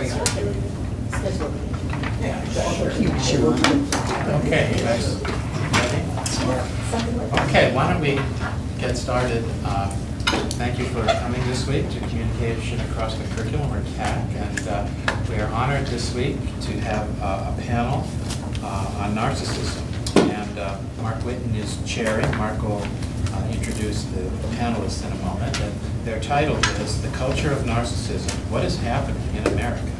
Okay, you guys ready? Okay, why don't we get started? Thank you for coming this week to Communication Across the Curriculum, or CAC, and we are honored this week to have a panel on narcissism. And Mark Whitten is chairing. Mark will introduce the panelists in a moment. And their title is The Culture of Narcissism, What is Happening in America?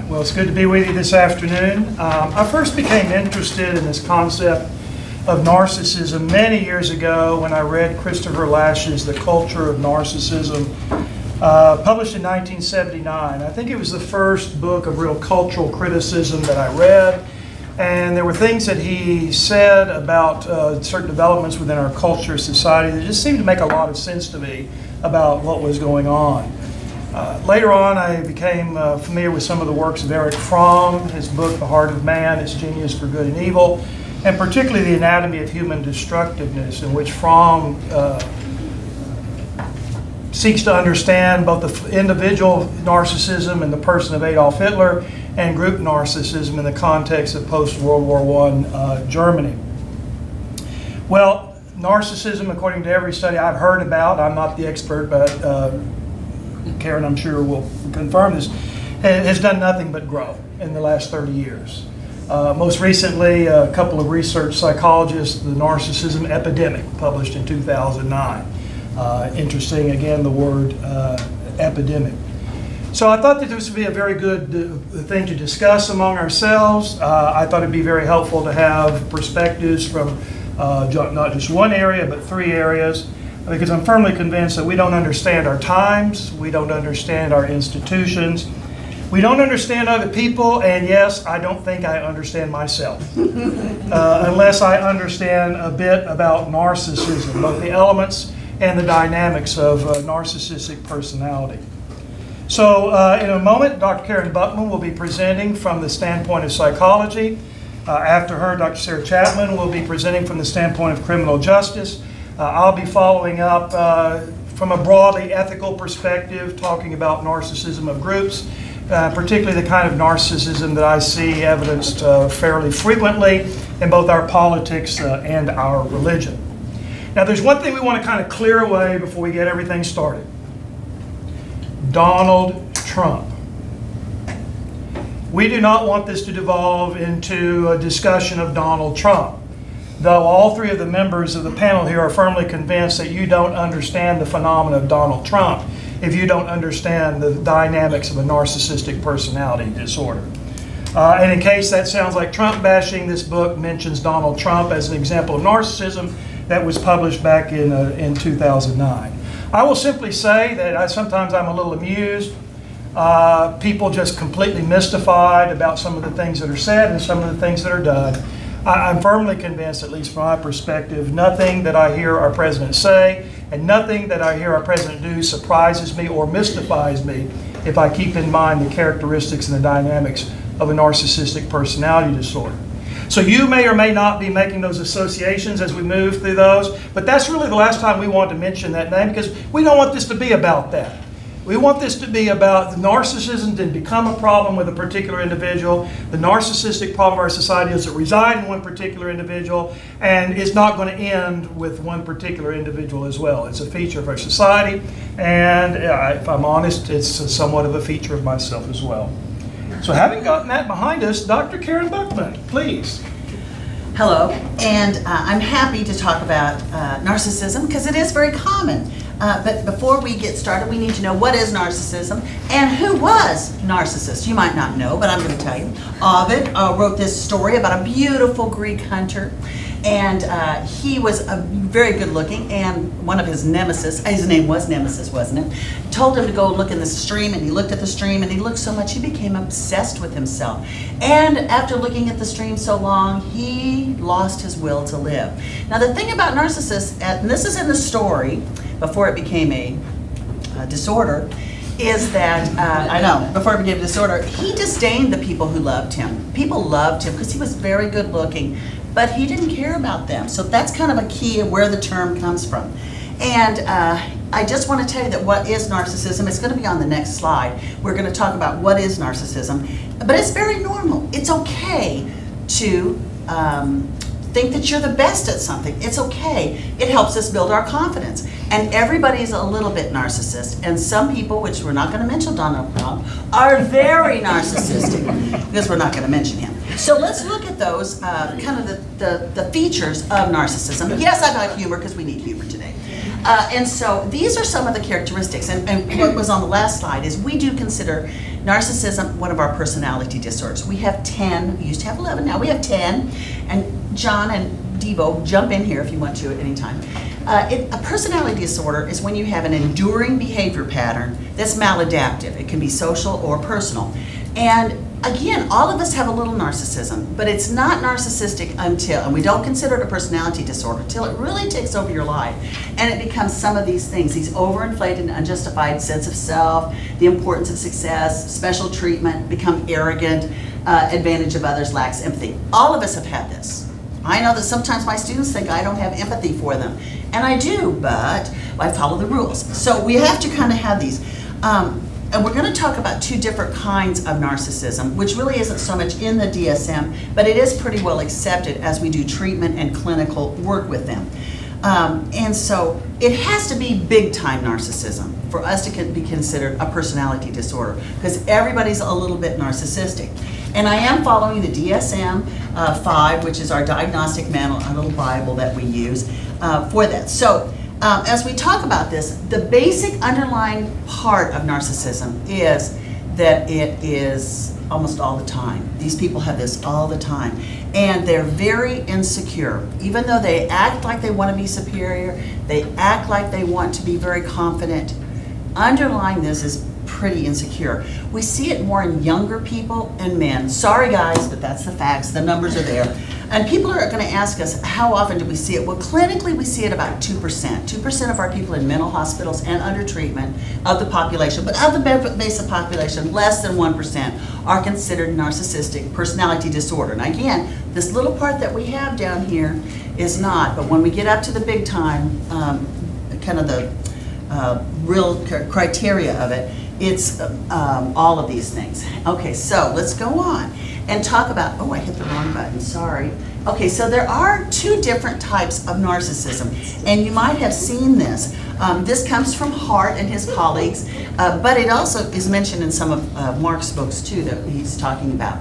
Well, it's good to be with you this afternoon. I first became interested in this concept of narcissism many years ago when I read Christopher Lash's The Culture of Narcissism, published in 1979. I think it was the first book of real cultural criticism that I read. And there were things that he said about certain developments within our culture, society, that just seemed to make a lot of sense to me about what was going on. Later on, I became familiar with some of the works of Erich Fromm, his book, The Heart of Man, Its Genius for Good and Evil, and particularly The Anatomy of Human Destructiveness, in which Fromm seeks to understand both the individual narcissism in the person of Adolf Hitler and group narcissism in the context of post-World War I Germany. Well, narcissism, according to every study I've heard about, I'm not the expert, but Karen, I'm sure, will confirm this, has done nothing but grow in the last 30 years. Most recently, a couple of research psychologists, The Narcissism Epidemic, published in 2009. Interesting, again, the word epidemic. So I thought that this would be a very good thing to discuss among ourselves. I thought it'd be very helpful to have perspectives from not just one area, but three areas, because I'm firmly convinced that we don't understand our times, we don't understand our institutions, we don't understand other people, and yes, I don't think I understand myself, unless I understand a bit about narcissism, both the elements and the dynamics of narcissistic personality. So in a moment, Dr. Karen Buckman will be presenting from the standpoint of psychology. After her, Dr. Sarah Chapman will be presenting from the standpoint of criminal justice. I'll be following up from a broadly ethical perspective, talking about narcissism of groups, particularly the kind of narcissism that I see evidenced fairly frequently in both our politics and our religion. Now, there's one thing we want to kind of clear away before we get everything started. Donald Trump. We do not want this to devolve into a discussion of Donald Trump, though all three of the members of the panel here are firmly convinced that you don't understand the phenomena of Donald Trump if you don't understand the dynamics of a narcissistic personality disorder. And in case that sounds like Trump bashing, this book mentions Donald Trump as an example of narcissism that was published back in 2009. I will simply say that sometimes I'm a little amused. People just completely mystified about some of the things that are said and some of the things that are done. I'm firmly convinced, at least from my perspective, nothing that I hear our president say and nothing that I hear our president do surprises me or mystifies me if I keep in mind the characteristics and the dynamics of a narcissistic personality disorder. So you may or may not be making those associations as we move through those, but that's really the last time we want to mention that name, because we don't want this to be about that. We want this to be about the narcissism didn't become a problem with a particular individual. The narcissistic problem of our society doesn't reside in one particular individual, and it's not going to end with one particular individual as well. It's a feature of our society, and if I'm honest, it's somewhat of a feature of myself as well. So having gotten that behind us, Dr. Karen Buckman, please. Hello, and I'm happy to talk about narcissism because it is very common. But before we get started, we need to know what is narcissism and who was Narcissus. You might not know, but I'm going to tell you. Ovid wrote this story about a beautiful Greek hunter, and he was very good looking, and one of his nemesis, his name was Nemesis, wasn't it, told him to go look in the stream, and he looked at the stream, and he looked so much he became obsessed with himself. And after looking at the stream so long, he lost his will to live. Now the thing about Narcissus, and this is in the story, before it became a disorder, is that, before it became a disorder, he disdained the people who loved him. People loved him because he was very good looking, but he didn't care about them. So that's kind of a key of where the term comes from. And I just want to tell you that what is narcissism, it's going to be on the next slide. We're going to talk about what is narcissism, but it's very normal. It's okay to think that you're the best at something. It's okay. It helps us build our confidence. And everybody's a little bit narcissist. And some people, which we're not going to mention Donald Trump, are very narcissistic, because we're not going to mention him. So let's look at those, kind of the features of narcissism. Yes, I got humor, because we need humor today. And so these are some of the characteristics. And what was on the last slide is we do consider narcissism one of our personality disorders. We have 10. We used to have 11. Now we have 10. And John and Devo, jump in here if you want to at any time. A personality disorder is when you have an enduring behavior pattern that's maladaptive. It can be social or personal. And again, all of us have a little narcissism, but it's not narcissistic until, and we don't consider it a personality disorder, until it really takes over your life. And it becomes some of these things, these overinflated and unjustified sense of self, the importance of success, special treatment, become arrogant, advantage of others, lacks empathy. All of us have had this. I know that sometimes my students think I don't have empathy for them. And I do, but I follow the rules. So we have to kind of have these. And we're going to talk about two different kinds of narcissism, which really isn't so much in the DSM, but it is pretty well accepted as we do treatment and clinical work with them. And so it has to be big-time narcissism for us to be considered a personality disorder, because everybody's a little bit narcissistic. And I am following the DSM-5, which is our diagnostic manual, our little Bible that we use for that. So as we talk about this, the basic underlying part of narcissism is that it is almost all the time. These people have this all the time. And they're very insecure. Even though they act like they want to be superior, they act like they want to be very confident, underlying this is pretty insecure. We see it more in younger people and men. Sorry guys, but that's the facts. The numbers are there. And people are going to ask us, how often do we see it? Well, clinically we see it about 2%. 2% of our people in mental hospitals and under treatment of the population, but of the basic population, less than 1% are considered narcissistic personality disorder. And again, this little part that we have down here is not, but when we get up to the big time, kind of the real criteria of it, it's all of these things. Okay, so let's go on and talk about, oh, I hit the wrong button, sorry. Okay, so there are two different types of narcissism, and you might have seen this. This comes from Hart and his colleagues, but it also is mentioned in some of Mark's books too that he's talking about.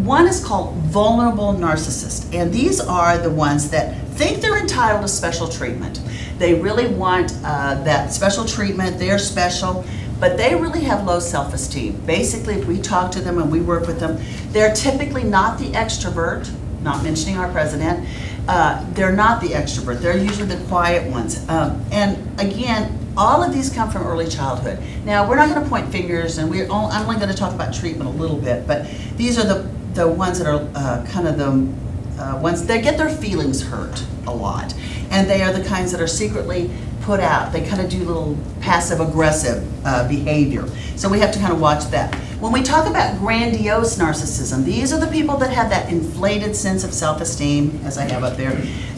One is called vulnerable narcissist, and these are the ones that think they're entitled to special treatment. They really want that special treatment, they're special, but they really have low self-esteem. Basically, if we talk to them and we work with them, they're typically not the extrovert, not mentioning our president, they're not the extrovert, they're usually the quiet ones. And again, all of these come from early childhood. Now, we're not going to point fingers, and I'm only going to talk about treatment a little bit, but these are the ones that are kind of the ones that get their feelings hurt a lot. And they are the kinds that are secretly put out. They kind of do little passive-aggressive behavior. So we have to kind of watch that. When we talk about grandiose narcissism, these are the people that have that inflated sense of self-esteem, as I have up there.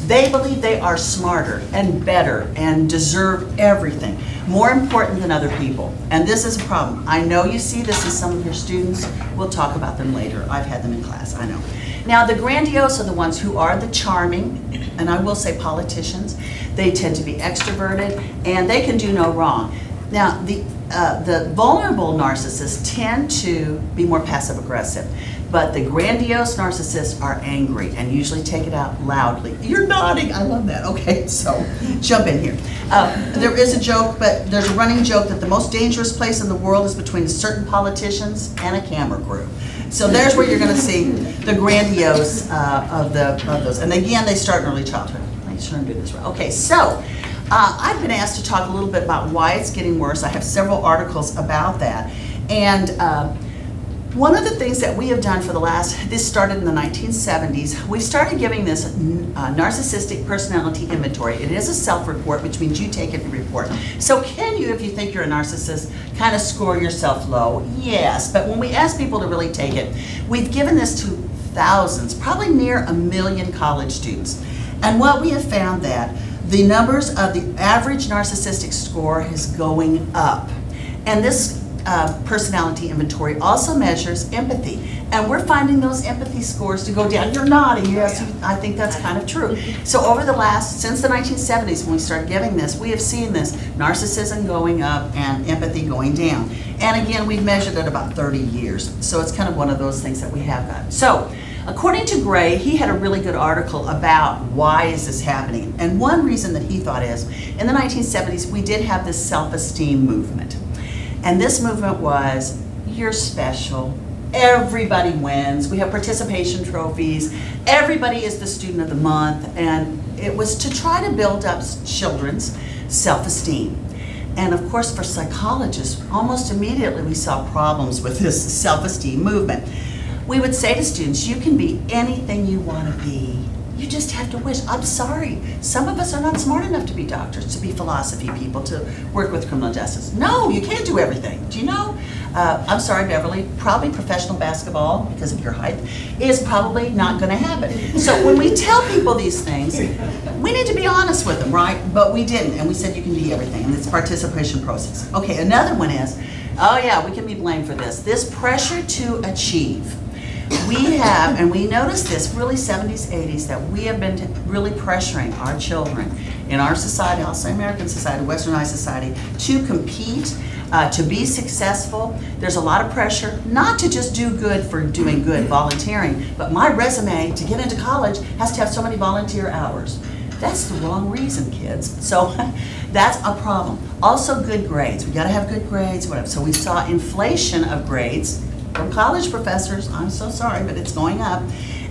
They believe they are smarter and better and deserve everything, more important than other people. And this is a problem. I know you see this in some of your students. We'll talk about them later. I've had them in class, I know. Now, the grandiose are the ones who are the charming, and I will say politicians. They tend to be extroverted, and they can do no wrong. Now, the vulnerable narcissists tend to be more passive-aggressive, but the grandiose narcissists are angry and usually take it out loudly. You're nodding. I love that. Okay, so jump in here. There is a joke, but there's a running joke that the most dangerous place in the world is between certain politicians and a camera crew. So there's where you're going to see the grandiose of those. And again, they start in early childhood. Make sure I'm doing this right. Okay, so I've been asked to talk a little bit about why it's getting worse. I have several articles about that. And one of the things that we have done for this started in the 1970s, we started giving this narcissistic personality inventory. It is a self-report, which means you take it and report. So can you, if you think you're a narcissist, kind of score yourself low? Yes, but when we ask people to really take it, we've given this to thousands, probably near 1 million college students. And what we have found that the numbers of the average narcissistic score is going up. And this personality inventory also measures empathy. And we're finding those empathy scores to go down. You're nodding, yes, I think that's kind of true. So over the since the 1970s when we started giving this, we have seen this narcissism going up and empathy going down. And again, we've measured it about 30 years. So it's kind of one of those things that we have got. So according to Gray, he had a really good article about why is this happening. And one reason that he thought is, in the 1970s, we did have this self-esteem movement. And this movement was, you're special, everybody wins, we have participation trophies, everybody is the student of the month, and it was to try to build up children's self-esteem. And of course, for psychologists, almost immediately we saw problems with this self-esteem movement. We would say to students, you can be anything you want to be. You just have to wish. I'm sorry. Some of us are not smart enough to be doctors, to be philosophy people, to work with criminal justice. No, you can't do everything. Do you know? I'm sorry, Beverly, probably professional basketball, because of your height, is probably not going to happen. So when we tell people these things, we need to be honest with them, right? But we didn't, and we said you can be everything, and it's participation process. Okay, another one is, oh yeah, we can be blamed for this. This pressure to achieve. We have, and we noticed this really 70s, 80s, that we have been really pressuring our children in our society, I'll say American society, Westernized society, to compete, to be successful. There's a lot of pressure, not to just do good for doing good, volunteering, but my resume to get into college has to have so many volunteer hours. That's the wrong reason, kids. So that's a problem. Also good grades. We gotta have good grades, whatever. So we saw inflation of grades from college professors. I'm so sorry, but it's going up.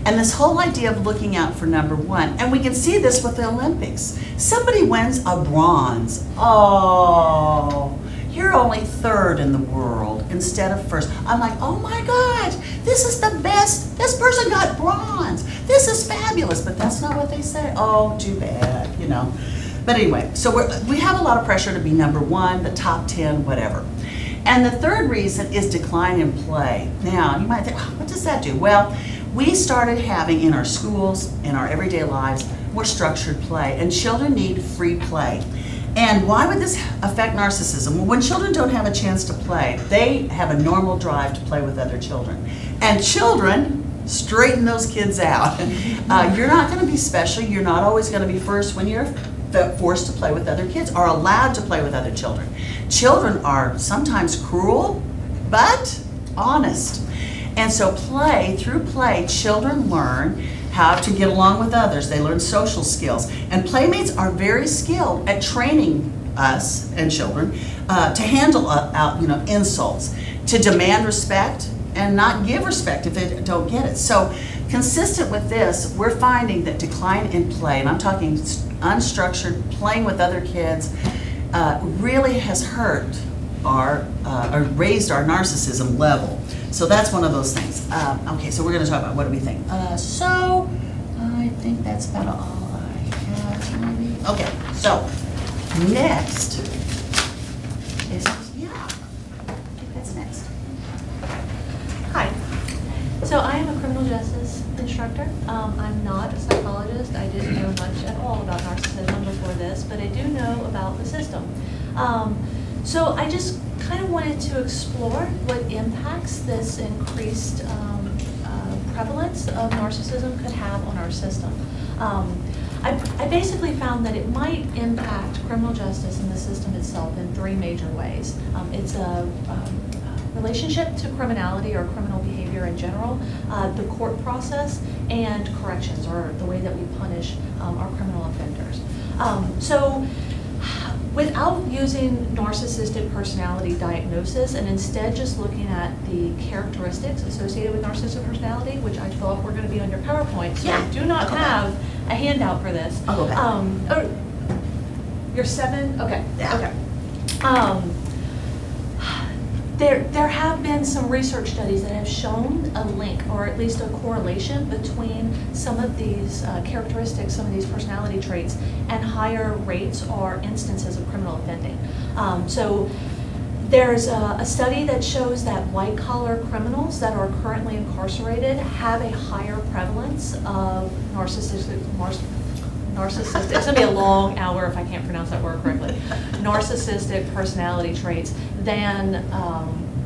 And this whole idea of looking out for number one. And we can see this with the Olympics. Somebody wins a bronze. Oh, you're only third in the world instead of first. I'm like, oh my gosh, this is the best. This person got bronze. This is fabulous. But that's not what they say. Oh, too bad, you know. But anyway, so we have a lot of pressure to be number one, the top 10, whatever. And the third reason is decline in play. Now, you might think, oh, what does that do? Well, we started having in our schools, in our everyday lives, more structured play, and children need free play. And why would this affect narcissism? Well, when children don't have a chance to play, they have a normal drive to play with other children. And children straighten those kids out. You're not going to be special. You're not always going to be first when you're forced to play with other kids, or allowed to play with other children. Children are sometimes cruel, but honest. And so through play, children learn how to get along with others. They learn social skills. And playmates are very skilled at training us and children to handle insults, to demand respect, and not give respect if they don't get it. So consistent with this, we're finding that decline in play, and I'm talking unstructured, playing with other kids, really has hurt or raised our narcissism level. So that's one of those things. Okay, so we're going to talk about what do we think. So I think that's about all I have. Maybe. Okay, so next is, I think that's next. Hi. So I am a criminal justice instructor. I'm not a psychologist. I didn't know much at all about narcissism before this, but I do know about the system. So I just kind of wanted to explore what impacts this increased prevalence of narcissism could have on our system. I basically found that it might impact criminal justice and the system itself in three major ways. It's a relationship to criminality or criminal behavior in general, the court process, and corrections, or the way that we punish our criminal offenders. So without using narcissistic personality diagnosis, and instead just looking at the characteristics associated with narcissistic personality, which I thought were going to be on your PowerPoint, so I do not have a handout for this. I'll go back. You're 7? Okay. Yeah. Okay. There have been some research studies that have shown a link, or at least a correlation, between some of these characteristics, some of these personality traits, and higher rates or instances of criminal offending. So there's a study that shows that white-collar criminals that are currently incarcerated have a higher prevalence of narcissistic narcissistic, it's gonna be a long hour if I can't pronounce that word correctly, narcissistic personality traits than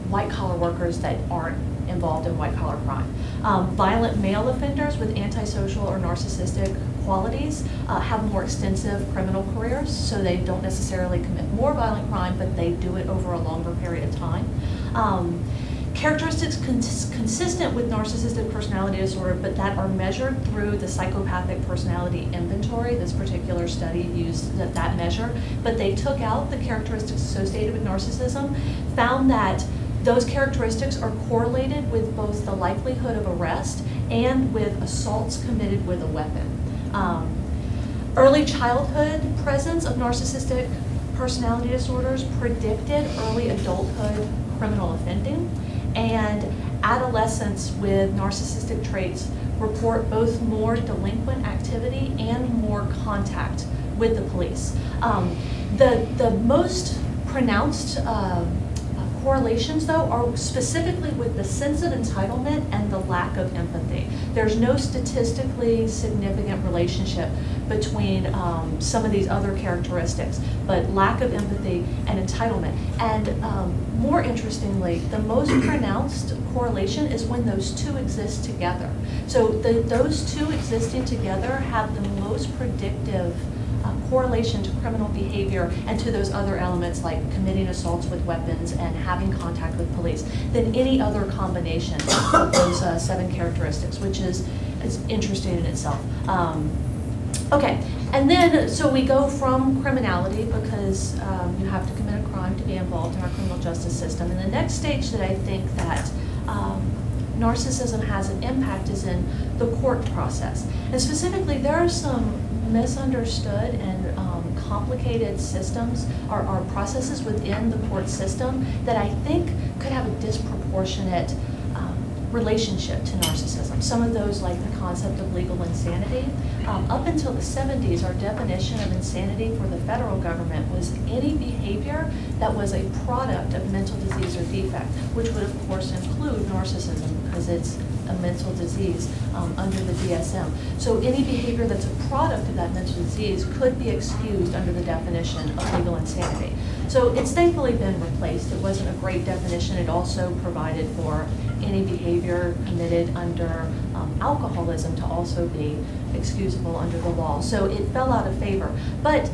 white-collar workers that aren't involved in white-collar crime. Violent male offenders with antisocial or narcissistic qualities have more extensive criminal careers, so they don't necessarily commit more violent crime, but they do it over a longer period of time. Characteristics consistent with narcissistic personality disorder, but that are measured through the psychopathic personality inventory. This particular study used that measure, but they took out the characteristics associated with narcissism, found that those characteristics are correlated with both the likelihood of arrest and with assaults committed with a weapon. Early childhood presence of narcissistic personality disorders predicted early adulthood criminal offending, and adolescents with narcissistic traits report both more delinquent activity and more contact with the police. The most pronounced correlations, though, are specifically with the sense of entitlement and the lack of empathy. There's no statistically significant relationship between some of these other characteristics, but lack of empathy and entitlement. And more interestingly, the most pronounced correlation is when those two exist together. So those two existing together have the most predictive correlation to criminal behavior and to those other elements like committing assaults with weapons and having contact with police than any other combination of those 7 characteristics, which is interesting in itself. Okay, and then so we go from criminality because you have to commit a crime to be involved in our criminal justice system. And the next stage that I think that narcissism has an impact is in the court process. And specifically, there are some misunderstood and complicated systems or processes within the court system that I think could have a disproportionate relationship to narcissism. Some of those, like the concept of legal insanity. Up until the 70s, our definition of insanity for the federal government was any behavior that was a product of mental disease or defect, which would of course include narcissism because it's a mental disease under the DSM. So any behavior that's a product of that mental disease could be excused under the definition of legal insanity. So it's thankfully been replaced. It wasn't a great definition. It also provided for any behavior committed under alcoholism to also be excusable under the law. So it fell out of favor. But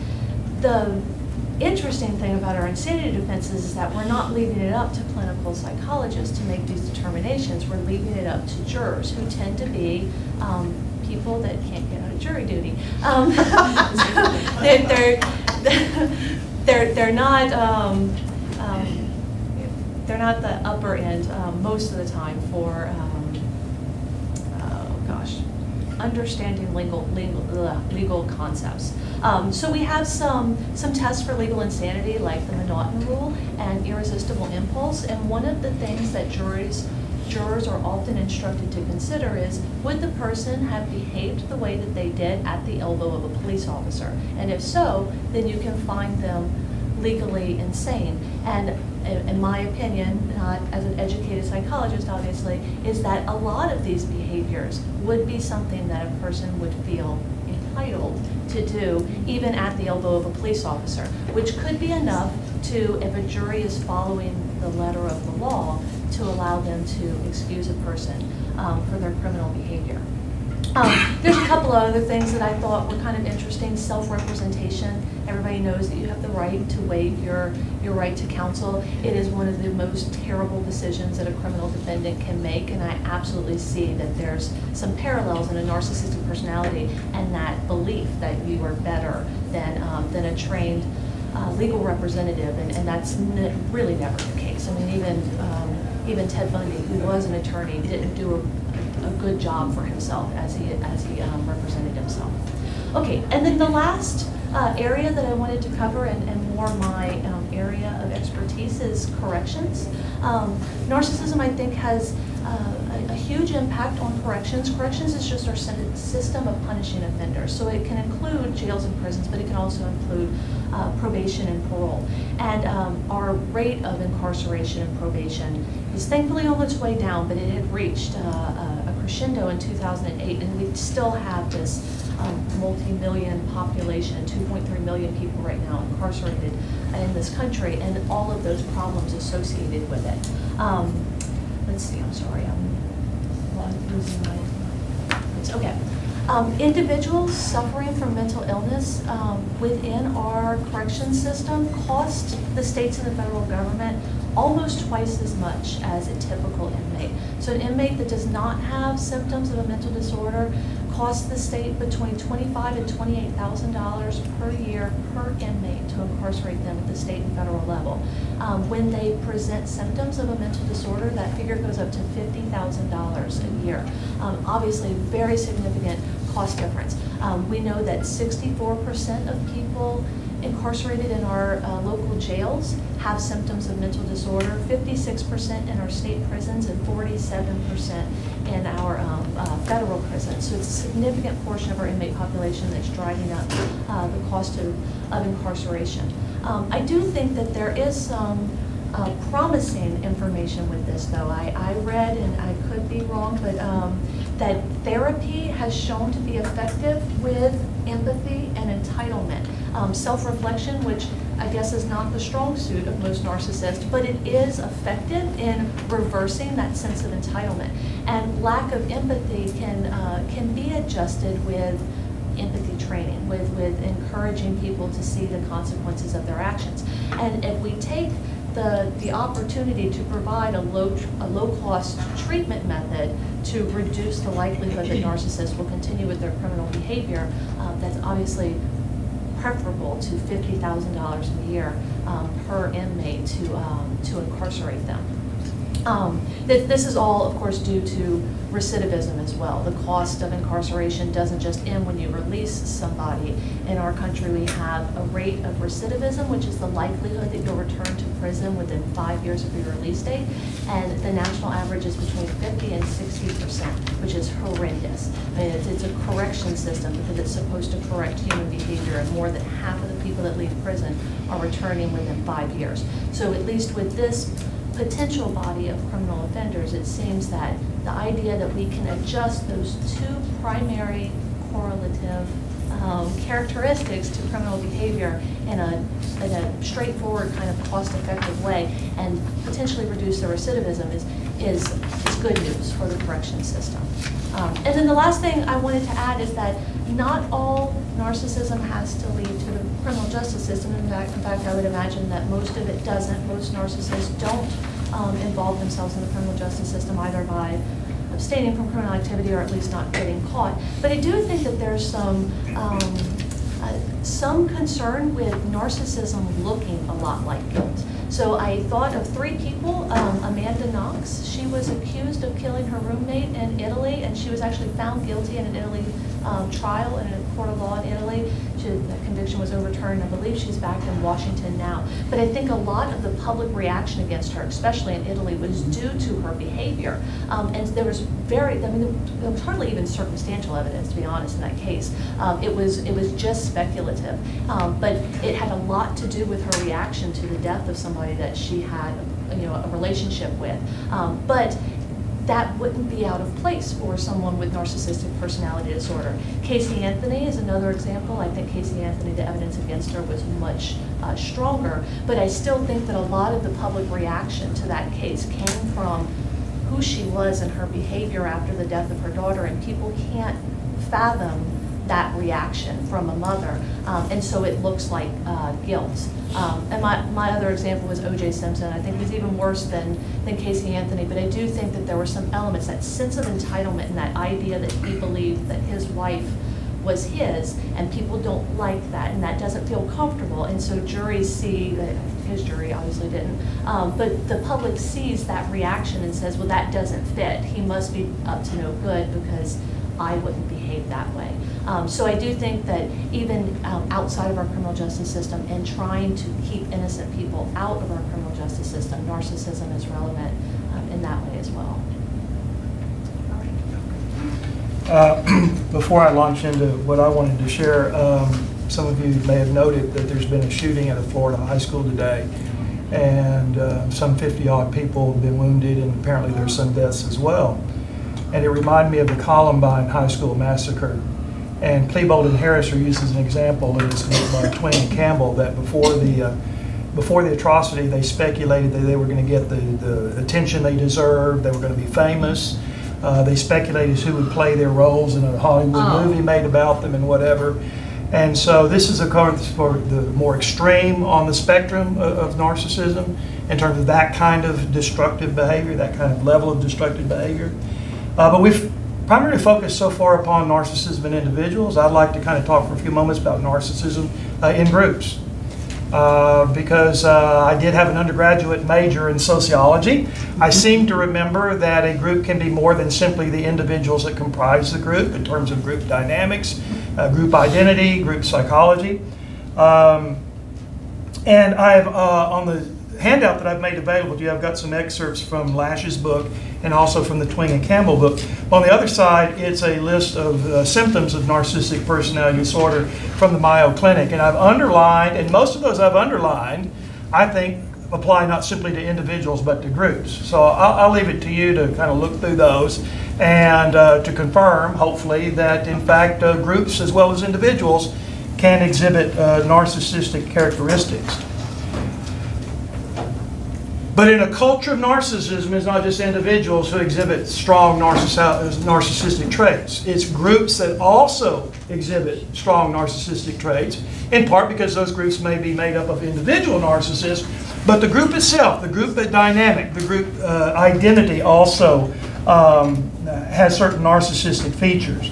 the interesting thing about our insanity defenses is that we're not leaving it up to clinical psychologists to make these determinations. We're leaving it up to jurors who tend to be people that can't get out of jury duty. They're not the upper end most of the time for understanding legal concepts. So we have some tests for legal insanity, like the Monotony rule and irresistible impulse. And one of the things that jurors are often instructed to consider is, would the person have behaved the way that they did at the elbow of a police officer? And if so, then you can find them legally insane. And in my opinion, not as an educated psychologist obviously, is that a lot of these behaviors would be something that a person would feel entitled to do even at the elbow of a police officer, which could be enough to, if a jury is following the letter of the law, to allow them to excuse a person for their criminal behavior. There's a couple of other things that I thought were kind of interesting. Self-representation. Everybody knows that you have the right to waive your right to counsel. It is one of the most terrible decisions that a criminal defendant can make, and I absolutely see that there's some parallels in a narcissistic personality and that belief that you are better than a trained legal representative, and that's really never the case. I mean, even Ted Bundy, who was an attorney, didn't do a good job for himself as he represented himself. Okay, and then the last area that I wanted to cover, and more my area of expertise, is corrections. Narcissism, I think, has a huge impact on corrections. Corrections is just our system of punishing offenders. So it can include jails and prisons, but it can also include probation and parole. And our rate of incarceration and probation is thankfully on its way down, but it had reached a crescendo in 2008, and we still have this multi-million population, 2.3 million people right now incarcerated in this country, and all of those problems associated with it. Let's see, I'm sorry, I'm losing my, okay. Individuals suffering from mental illness within our correction system cost the states and the federal government almost twice as much as a typical inmate. So an inmate that does not have symptoms of a mental disorder costs the state between $25,000 and $28,000 per year per inmate to incarcerate them at the state and federal level. When they present symptoms of a mental disorder, that figure goes up to $50,000 a year. Obviously, very significant cost difference. We know that 64% of people incarcerated in our local jails have symptoms of mental disorder, 56% in our state prisons, and 47% in our federal prisons. So it's a significant portion of our inmate population that's driving up the cost of incarceration. I do think that there is some promising information with this, though. I read, and I could be wrong, but that therapy has shown to be effective with empathy and entitlement. Self-reflection, which I guess is not the strong suit of most narcissists, but it is effective in reversing that sense of entitlement. And lack of empathy can be adjusted with empathy training, with encouraging people to see the consequences of their actions. And if we take the opportunity to provide a low-cost treatment method to reduce the likelihood that narcissists will continue with their criminal behavior, that's obviously preferable to $50,000 a year per inmate to incarcerate them. This is all, of course, due to recidivism as well. The cost of incarceration doesn't just end when you release somebody. In our country, we have a rate of recidivism, which is the likelihood that you'll return to prison within 5 years of your release date, and the national average is between 50 and 60%, which is horrendous. I mean, it's a correction system because it's supposed to correct human behavior, and more than half of the people that leave prison are returning within 5 years. So at least with this potential body of criminal offenders, it seems that the idea that we can adjust those two primary correlative characteristics to criminal behavior in a straightforward kind of cost-effective way and potentially reduce the recidivism is good news for the correction system. And then the last thing I wanted to add is that not all narcissism has to lead to the criminal justice system. In fact, I would imagine that most of it doesn't. Most narcissists don't involve themselves in the criminal justice system either by abstaining from criminal activity or at least not getting caught. But I do think that there's some concern with narcissism looking a lot like guilt. So I thought of 3 people. Amanda Knox, she was accused of killing her roommate in Italy, and she was actually found guilty in an Italy trial in a court of law in Italy. The conviction was overturned. I believe she's back in Washington now. But I think a lot of the public reaction against her, especially in Italy, was due to her behavior. And there was there was hardly even circumstantial evidence, to be honest, in that case. It was just speculative. But it had a lot to do with her reaction to the death of somebody that she had a relationship with. But that wouldn't be out of place for someone with narcissistic personality disorder. Casey Anthony is another example. I think Casey Anthony, the evidence against her was much stronger, but I still think that a lot of the public reaction to that case came from who she was and her behavior after the death of her daughter, and people can't fathom that reaction from a mother, and so it looks like guilt. And my other example was O.J. Simpson. I think it was even worse than Casey Anthony, but I do think that there were some elements, that sense of entitlement and that idea that he believed that his wife was his, and people don't like that, and that doesn't feel comfortable, and so juries see that. His jury obviously didn't, but the public sees that reaction and says, well, that doesn't fit. He must be up to no good because I wouldn't behave that way. So I do think that even outside of our criminal justice system and trying to keep innocent people out of our criminal justice system, narcissism is relevant in that way as well. Before I launch into what I wanted to share, some of you may have noted that there's been a shooting at a Florida high school today, and some 50-odd people have been wounded, and apparently there's some deaths as well. And it reminded me of the Columbine High School massacre. And Klebold and Harris are used as an example in this book by Twain and Campbell, that before the atrocity, they speculated that they were going to get the attention they deserved, they were going to be famous. They speculated who would play their roles in a Hollywood movie made about them and whatever. And so this is for the more extreme on the spectrum of narcissism in terms of that kind of destructive behavior, that kind of level of destructive behavior. But we've primarily focused so far upon narcissism in individuals. I'd like to kind of talk for a few moments about narcissism in groups. Because I did have an undergraduate major in sociology. I seem to remember that a group can be more than simply the individuals that comprise the group in terms of group dynamics, group identity, group psychology. And I've, on the handout that I've made available to you, I've got some excerpts from Lash's book and also from the Twain and Campbell book. On the other side, it's a list of symptoms of narcissistic personality disorder from the Mayo Clinic. And I've underlined, and most of those I've underlined, I think apply not simply to individuals but to groups. So I'll leave it to you to kind of look through those and to confirm, hopefully, that in fact groups as well as individuals can exhibit narcissistic characteristics. But in a culture of narcissism, it's not just individuals who exhibit strong narcissistic traits. It's groups that also exhibit strong narcissistic traits, in part because those groups may be made up of individual narcissists, but the group itself, the group dynamic, the group identity also has certain narcissistic features.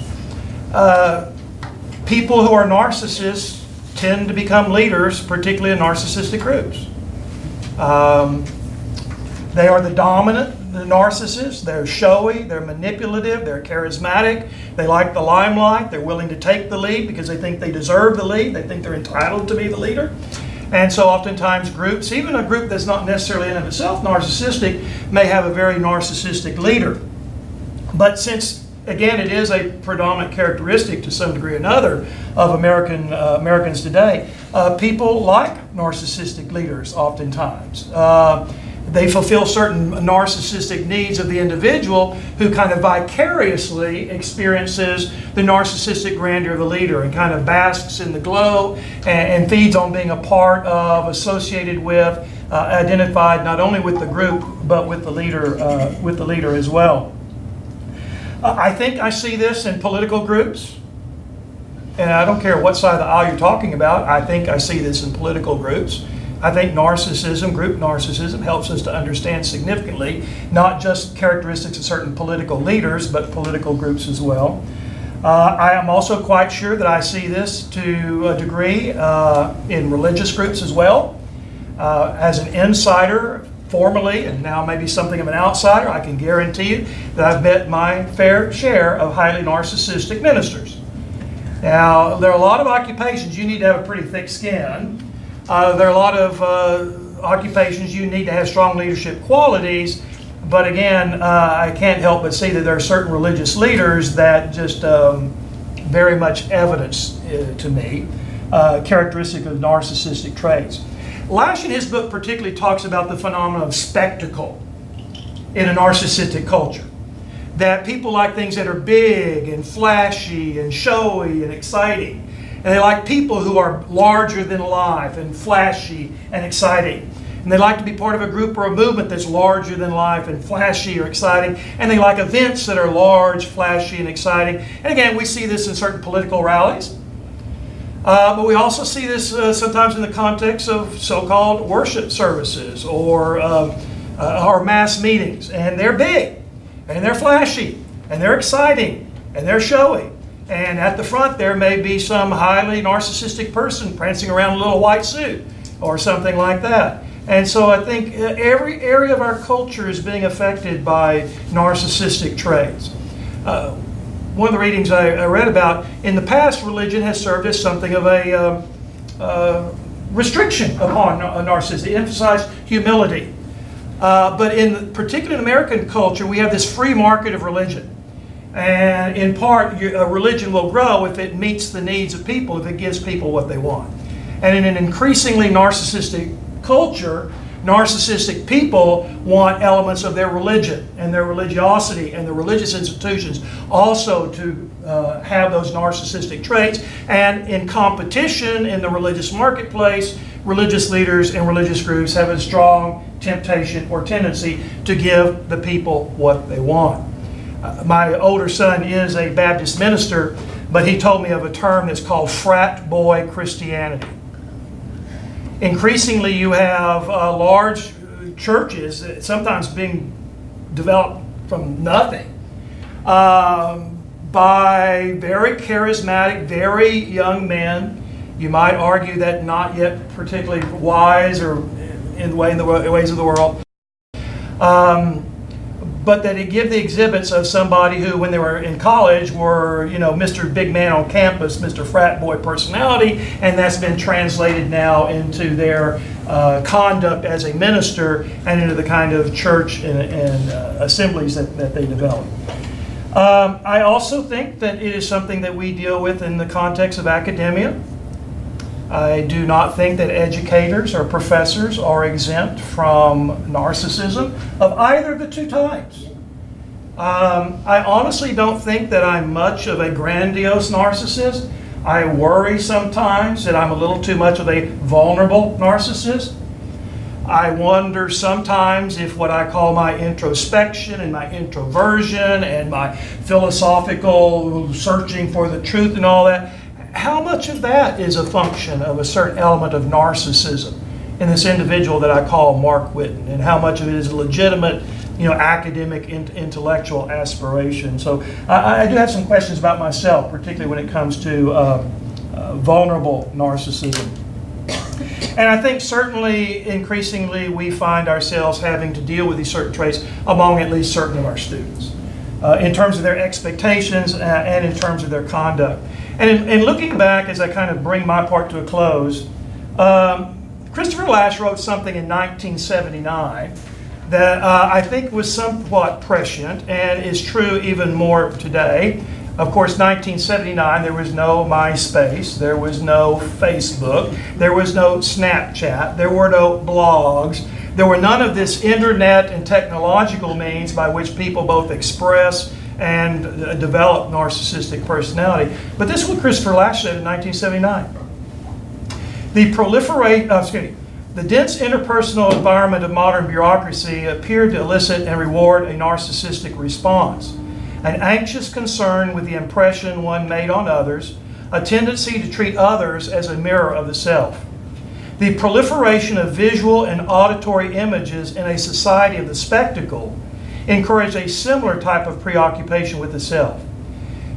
People who are narcissists tend to become leaders, particularly in narcissistic groups. They are the dominant, the narcissists. They're showy, they're manipulative, they're charismatic. They like the limelight. They're willing to take the lead because they think they deserve the lead. They think they're entitled to be the leader. And so oftentimes groups, even a group that's not necessarily in and of itself narcissistic, may have a very narcissistic leader. But since, again, it is a predominant characteristic to some degree or another of Americans today, people like narcissistic leaders oftentimes. They fulfill certain narcissistic needs of the individual who kind of vicariously experiences the narcissistic grandeur of the leader and kind of basks in the glow and feeds on being a part of, associated with, identified not only with the group but with the leader as well. I think I see this in political groups, and I don't care what side of the aisle you're talking about. I think I see this in political groups. I think narcissism, group narcissism, helps us to understand significantly not just characteristics of certain political leaders, but political groups as well. I am also quite sure that I see this to a degree in religious groups as well. As an insider, formerly, and now maybe something of an outsider, I can guarantee you that I've met my fair share of highly narcissistic ministers. Now, there are a lot of occupations you need to have a pretty thick skin. There are a lot of occupations you need to have strong leadership qualities, but again, I can't help but see that there are certain religious leaders that just very much evidence to me characteristic of narcissistic traits. Lash in his book particularly talks about the phenomenon of spectacle in a narcissistic culture. That people like things that are big and flashy and showy and exciting. And they like people who are larger than life and flashy and exciting. And they like to be part of a group or a movement that's larger than life and flashy or exciting. And they like events that are large, flashy, and exciting. And again, we see this in certain political rallies. But we also see this sometimes in the context of so-called worship services or mass meetings. And they're big, and they're flashy, and they're exciting, and they're showy. And at the front there may be some highly narcissistic person prancing around in a little white suit or something like that. And so I think every area of our culture is being affected by narcissistic traits. One of the readings I read about, in the past, religion has served as something of a restriction upon a narcissist. It emphasized humility. But particularly in American culture, we have this free market of religion. And in part, a religion will grow if it meets the needs of people, if it gives people what they want. And in an increasingly narcissistic culture, Narcissistic people want elements of their religion and their religiosity and the religious institutions also to have those narcissistic traits. And in competition in the religious marketplace, religious leaders and religious groups have a strong temptation or tendency to give the people what they want. My older son is a Baptist minister, but he told me of a term that's called frat boy Christianity. Increasingly, you have large churches that sometimes being developed from nothing by very charismatic, very young men. You might argue that not yet particularly wise or in the ways of the world. But that it give the exhibits of somebody who, when they were in college, were, Mr. Big Man on campus, Mr. Frat Boy personality, and that's been translated now into their conduct as a minister and into the kind of church and assemblies that they develop. I also think that it is something that we deal with in the context of academia. I do not think that educators or professors are exempt from narcissism of either of the two types. I honestly don't think that I'm much of a grandiose narcissist. I worry sometimes that I'm a little too much of a vulnerable narcissist. I wonder sometimes if what I call my introspection and my introversion and my philosophical searching for the truth and all that, how much of that is a function of a certain element of narcissism in this individual that I call Mark Whitten, and how much of it is legitimate, academic, intellectual aspiration. So I do have some questions about myself, particularly when it comes to vulnerable narcissism. And I think certainly, increasingly, we find ourselves having to deal with these certain traits among at least certain of our students, in terms of their expectations and in terms of their conduct. And in looking back, as I kind of bring my part to a close, Christopher Lasch wrote something in 1979 that I think was somewhat prescient and is true even more today. Of course, 1979, there was no MySpace, there was no Facebook, there was no Snapchat, there were no blogs, there were none of this internet and technological means by which people both express and develop narcissistic personality. But this is what Christopher Lasch said in 1979. The dense interpersonal environment of modern bureaucracy appeared to elicit and reward a narcissistic response. An anxious concern with the impression one made on others, a tendency to treat others as a mirror of the self. The proliferation of visual and auditory images in a society of the spectacle encouraged a similar type of preoccupation with the self.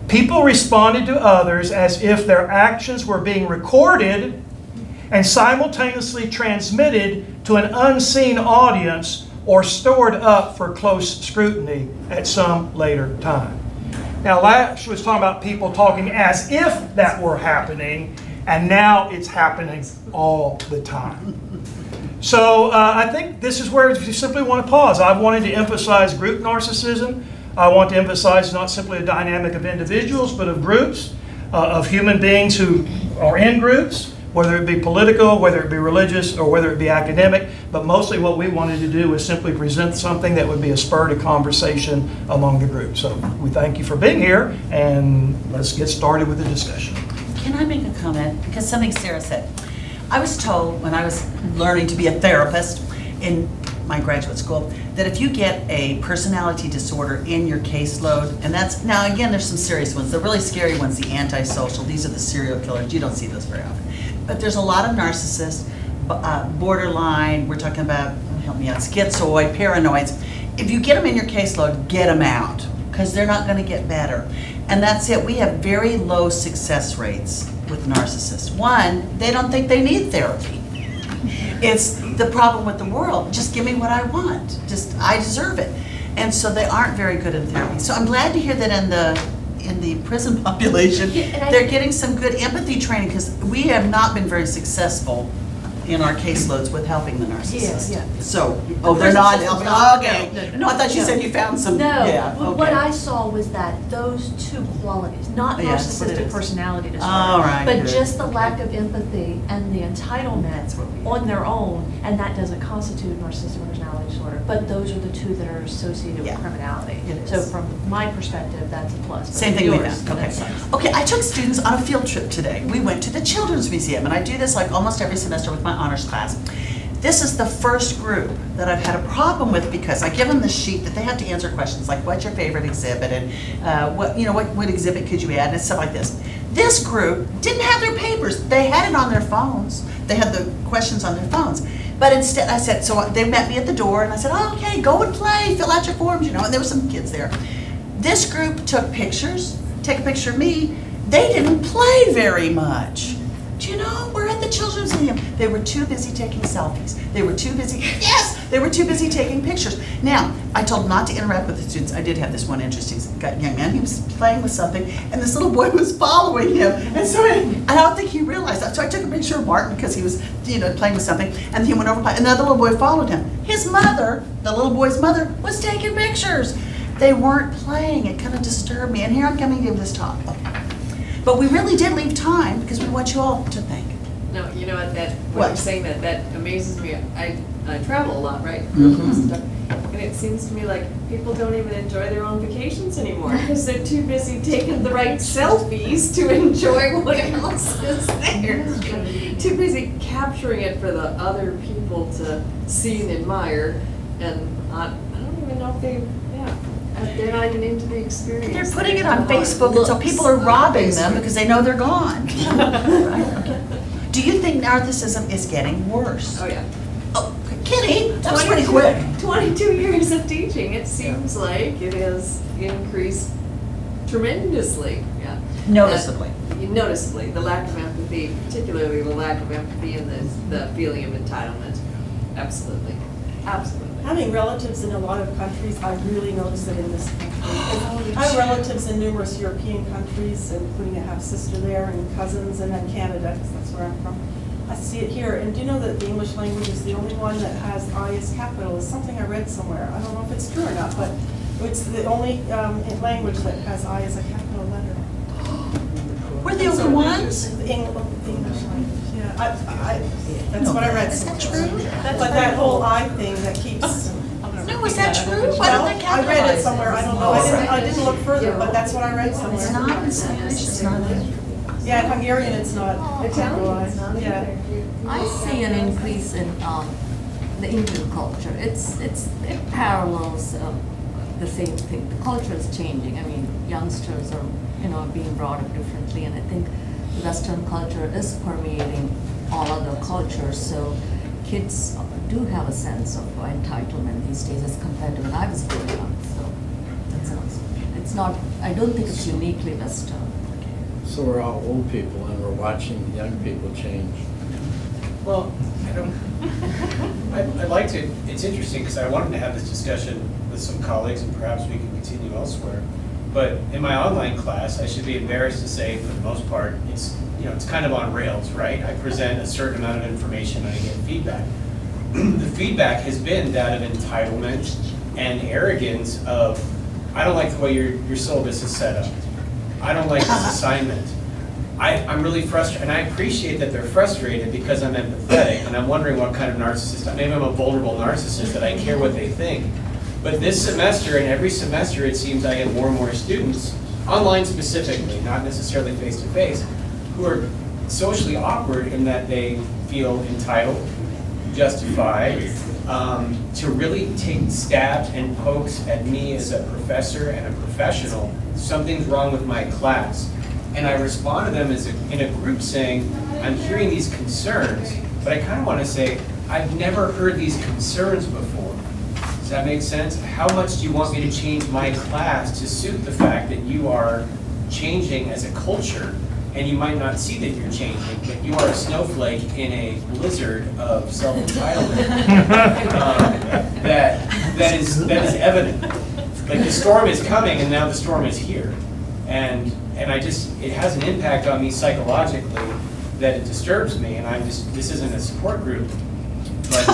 People responded to others as if their actions were being recorded and simultaneously transmitted to an unseen audience or stored up for close scrutiny at some later time. Now, Lasch was talking about people talking as if that were happening, and now it's happening all the time. So I think this is where you simply want to pause. I wanted to emphasize group narcissism. I want to emphasize not simply a dynamic of individuals, but of groups, of human beings who are in groups, whether it be political, whether it be religious, or whether it be academic. But mostly what we wanted to do was simply present something that would be a spur to conversation among the group. So we thank you for being here, and let's get started with the discussion. Can I make a comment? Because something Sarah said. I was told when I was learning to be a therapist in my graduate school that if you get a personality disorder in your caseload, and that's, now again, there's some serious ones. The really scary ones, the antisocial, these are the serial killers. You don't see those very often. But there's a lot of narcissists, borderline, we're talking about, help me out, schizoid, paranoids. If you get them in your caseload, get them out, because they're not going to get better. And that's it. We have very low success rates with narcissists. One, they don't think they need therapy. It's the problem with the world. Just give me what I want. I deserve it. And so they aren't very good in therapy. So I'm glad to hear that in the prison population, they're getting some good empathy training, because we have not been very successful in our caseloads with helping the narcissist. Yeah. So, The they're not narcissist is helping, not- okay. no, No, I thought you no. said you found some, No, yeah, what okay. I saw was that those two qualities, not Yeah, that's what it narcissistic is. personality disorder, All right, but good. just the lack of empathy and the entitlement That's what we- on their own, and that doesn't constitute narcissistic personality disorder, but those are the two that are associated Yeah, with criminality. it So is. from my perspective, that's a plus. but Same from thing we yours, found, okay. that sucks. Okay, I took students on a field trip today. We went to the Children's Museum, and I do this like almost every semester with my honors class. This is the first group that I've had a problem with because I give them the sheet that they have to answer questions like, what's your favorite exhibit, and what exhibit could you add, and stuff like this. This group didn't have their papers. They had it on their phones. They had the questions on their phones. But instead, I said, so they met me at the door, and I said, oh, okay, go and play, fill out your forms, and there were some kids there. This group took pictures, take a picture of me. They didn't play very much. Do you know, we're at the Children's Museum. They were too busy taking selfies. They were too busy taking pictures. Now, I told them not to interact with the students. I did have this one interesting young man. He was playing with something, and this little boy was following him. And so I don't think he realized that. So I took a picture of Martin because he was, playing with something, and he went over, and another little boy followed him. His mother, the little boy's mother, was taking pictures. They weren't playing. It kind of disturbed me. And here I'm coming to give this talk. But we really did leave time because we want you all to think. No, you know what, What? when you're saying that amazes me. I travel a lot, right? Mhm. And it seems to me like people don't even enjoy their own vacations anymore because they're too busy taking the right selfies to enjoy what else is there. Too busy capturing it for the other people to see and admire. And I don't even know if they're not even into the experience. They're putting it on Facebook, and so people are robbing them because they know they're gone. Right, okay. Do you think narcissism is getting worse? Oh, yeah. Oh, Kitty, that was pretty quick. 22 years of teaching, it seems like it has increased tremendously, yeah. Noticeably. Noticeably, the lack of empathy, particularly the lack of empathy and the feeling of entitlement. Absolutely, absolutely. Having relatives in a lot of countries, I really notice it in this country. I have relatives in numerous European countries, including a half-sister there, and cousins, and then Canada, because that's where I'm from. I see it here, and do you know that the English language is the only one that has I as capital? It's something I read somewhere. I don't know if it's true or not, but it's the only language that has I as a capital letter. We're the only ones? The English language, yeah. That's what I read Is that somewhere. true? But that whole I thing that keeps. No, is that true? Why Well, don't they I read capitalize it somewhere, I don't know, I didn't look further, but that's what I read somewhere. It's not in Spanish, it's not in. Yeah, in Hungarian it's not. Italian, it's not Yeah. either. I see an increase in the Indian culture. It parallels the same thing. The culture is changing. I mean, youngsters are being brought up differently, and I think Western culture is permeating all other cultures. So kids do have a sense of entitlement these days as compared to when I was growing up. So it's not. I don't think it's uniquely Western. So we're all old people and we're watching the young people change. Well, I'd like to, it's interesting because I wanted to have this discussion with some colleagues and perhaps we can continue elsewhere. But in my online class, I should be embarrassed to say, for the most part, it's kind of on rails, right? I present a certain amount of information and I get feedback. The feedback has been that of entitlement and arrogance of, I don't like the way your syllabus is set up. I don't like this assignment. I'm really frustrated, and I appreciate that they're frustrated because I'm empathetic, and I'm wondering what kind of narcissist, maybe I'm a vulnerable narcissist that I care what they think. But this semester, and every semester it seems I get more and more students, online specifically, not necessarily face-to-face, who are socially awkward in that they feel entitled, justified, to really take stabs and pokes at me as a professor and a professional. Something's wrong with my class. And I respond to them in a group saying, I'm hearing these concerns, but I kind of want to say, I've never heard these concerns before. Does that make sense? How much do you want me to change my class to suit the fact that you are changing as a culture, and you might not see that you're changing, but you are a snowflake in a blizzard of self-entitlement that is evident. Like the storm is coming, and now the storm is here. And it has an impact on me psychologically that it disturbs me, and this isn't a support group, but.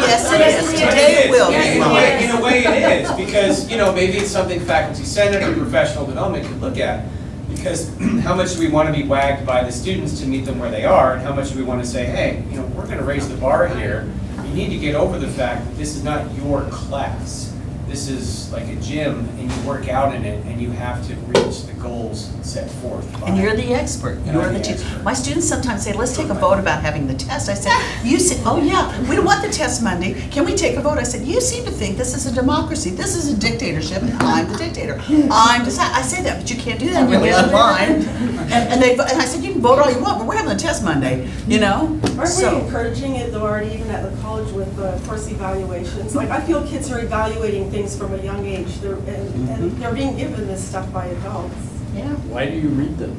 Yes, it is. Today it will be. In a way it is, because, maybe it's something Faculty Senate or professional development could look at. Because how much do we want to be wagged by the students to meet them where they are, and how much do we want to say, hey, we're going to raise the bar here. You need to get over the fact that this is not your class. This is like a gym, and you work out in it, and you have to reach the goals set forth. And you're the expert. You're the teacher. My students sometimes say, let's take a vote about having the test. I said, you said, oh yeah, we don't want the test Monday. Can we take a vote? I said, you seem to think this is a democracy. This is a dictatorship, and I'm the dictator. I say that, but you can't do that when you're online. And I said, you can vote all you want, but we're having a test Monday, Aren't we So, encouraging it though, already even at the college with course evaluations? Like, I feel kids are evaluating things from a young age, and they're being given this stuff by adults. yeah, Why do you read them?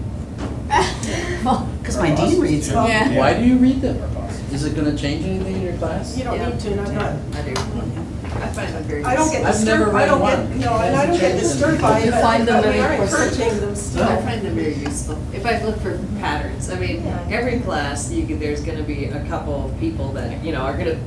because my dean reads it. Yeah. Why do you read them? Is it gonna change anything in your class? You don't need to, and I'm not. I do. I find them very I don't get I've never disturbed, I read don't one. get, no, and I don't get disturbed by it, You find them but we are very encouraging them still. I find them very useful. If I look for patterns, I mean, every class, there's gonna be a couple of people that, are gonna.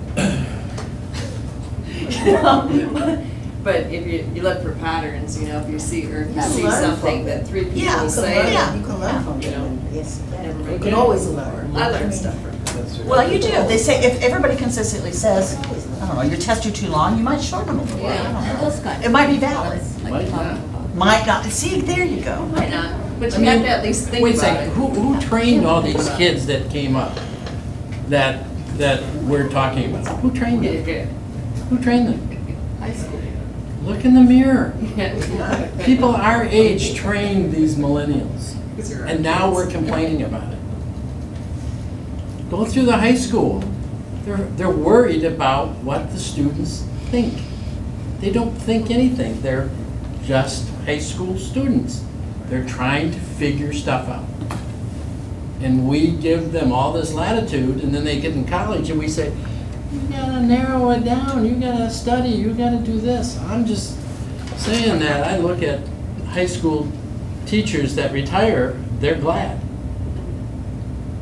But if you look for patterns, if you see, or if you see something that three Yeah, people say, yeah. You can learn from them. Yes. never You mind. can always learn. I learn stuff from them. Well, you do. They say if everybody consistently says, I don't know, your tests are too long, you might shorten them a little. I don't know. Those kind It might be valid. Might not. Might not. See, there you go. Might not, but I you mean, have to at least think wait a about second, it. who trained all these kids that came up, that we're talking about? Who trained Yeah, them? good. Who trained them? High school. Look in the mirror. Yeah. People our age trained these millennials, and now we're complaining about it. Go through the high school. They're worried about what the students think. They don't think anything. They're just high school students. They're trying to figure stuff out. And we give them all this latitude, and then they get in college and we say, you gotta narrow it down, you gotta study, you gotta do this. I'm just saying that I look at high school teachers that retire, they're glad.